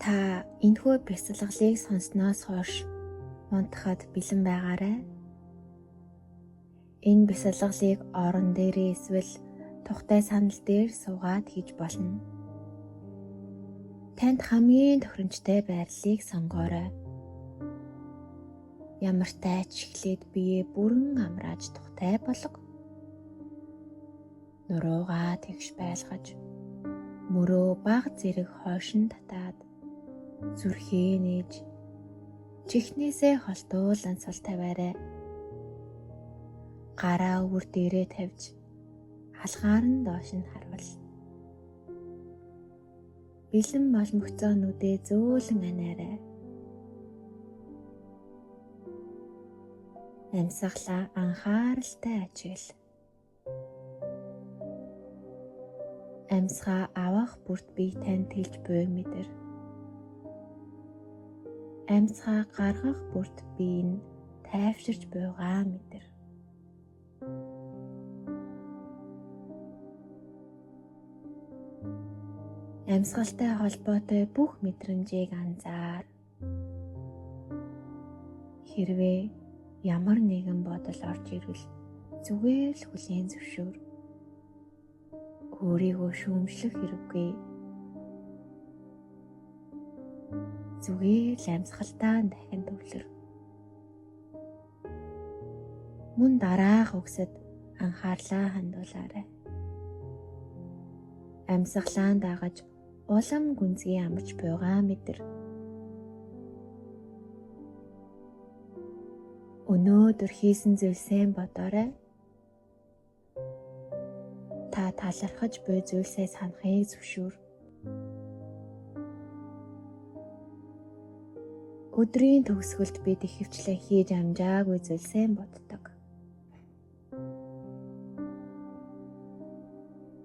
Та энэхүү бяцлаглыг сонсноос хойш унтахад бэлэн байгаарай. Энэ бяцлаглыг орон дээрээ эсвэл тухтай санал дээр суугаад хийж болно. Танд хамгийн тохиромжтой байрлалыг сонгоорой. Ямар тач эхлээд биеэ бүрэн амрааж тухтай болго. Нуруугаа тэгш байлгаж, мөрөө бага зэрэг хойшин татаад, зүрхээ нээж, чихнээсээ холтуулан сул тавиарай. Гараа өвөр дээрээ тавьж, халгаар нь доош нь харвал. Бэлэн молмөгцөөнүүдээ зөөлөн анаарай. Амьсгалаа анхааралтай ажигла. Амьсгаа авах бүрт бие тань тэлж буй мэдэр. Амьсгаа гаргах бүрт бие нь тайвширч буйгаа мэдэр. Амьсгалтай холбоотой бүх мэдрэмжийг анзаар. Хэрвээ ямар нэгэн бодол орж ирвэл зүгээр л хүлээн зөвшөөр. Өөрийгөө шүүмжлэх хэрэггүй. Зүгээр л амьсгалтай дахин төвлөр. Мөн дараах үгсэд анхаарлаа хандуулаарай. Амьсгалаа дагаж улам гүнзгий амарч буйгаа мэдэр. Өнөөдөр хийсэн зүйлсээ бодоорой. Та талархаж буй зүйлсээ санахыг зөвшөөр. Өдрийн төгсгөлд бид ихэвчлэн хийж амжаагүй зүйлсээ боддог.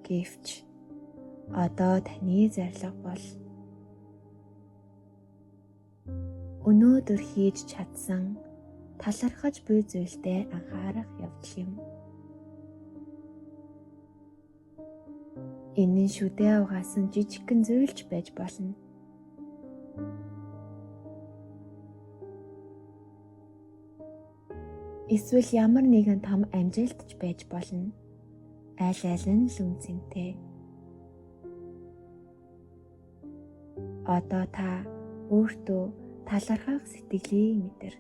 Гэвч одоо таны зорилго бол өнөөдөр хийж чадсан талархаж буй зүйлдээ анхаарах явдал юм. Энэ нь шүдээ угаасан жижигхэн зүйлч байж болно. Эсвэл ямар нэгэн том амжилтч байж болно. Аль аль нь л үнцэнтэй. Одоо та өөртөө талархах сэтгэлийг мэдэр.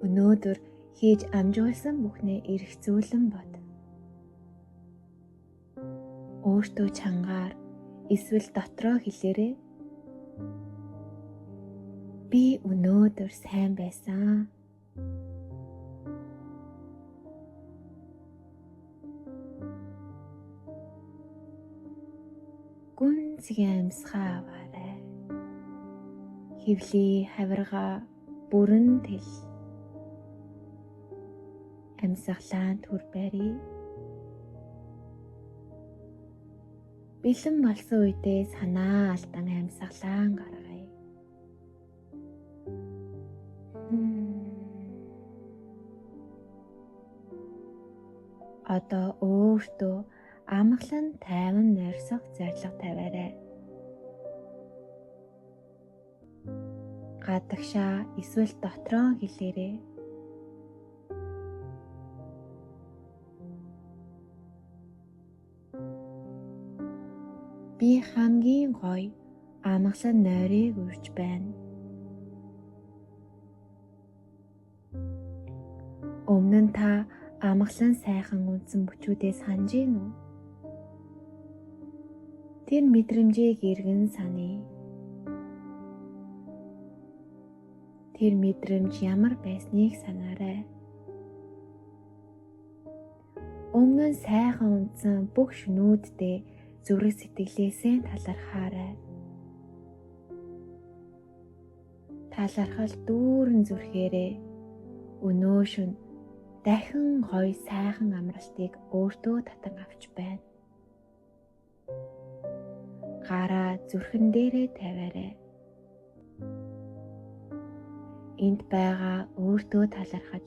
Өнөөдөр хийж амжуулсан бүхнээ эргцүүлэн бод. Өөртөө чангаар эсвэл дотроо хэлээрэй. Би өнөөдөр сайн байсан. Гүнзгий амьсгаа аваарай. Хөвлий хавиргаа бүрэн тэл. Амьсгалаа түр барий. Бэлэн болсон үедээ санаа алдан амьсгалаа гаргая. Одоо өөртөө амгалан тайван нойрсох зорилго тавиарай. Гадагшаа эсвэл дотроо хэлээрэй. Би хамгийн гоё амгалан нойрыг үрж байна. Өмнө нь та амгалан сайхан үндсэн бүчүүдээ санаж гин үү? Тэр мэдрэмжийг эргэн саная. Тэр мэдрэмж ямар байсныг санаарай. Өмнө нь сайхан үндсэн бүх шөнүүддээ зүрх сэтгэлээсээ талархаарай. Талархал дүүрэн зүрхээрээ өнөө шөнө дахин гоё сайхан амралтыг өөртөө татан авч байна. Гараа зүрхэн дээрээ тавиарай. энд байгаа өөртөө талархаж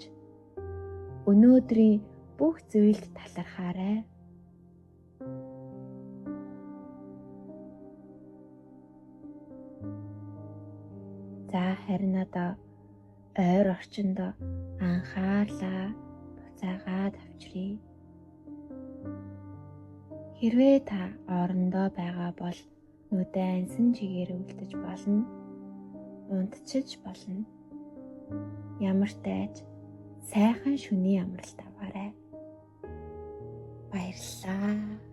өнөөдрийн бүх зүйлд талархаарай. За харин одоо ойр орчинд анхаарлаа буцаагаад авчиръя. Хэрвээ та орондоо байгаа бол нүдээ ансан чигээр үлдэж болно. Унтчиж болно. Ямар ч тааж сайхан шөнийн амралт аваарай. Баярлалаа.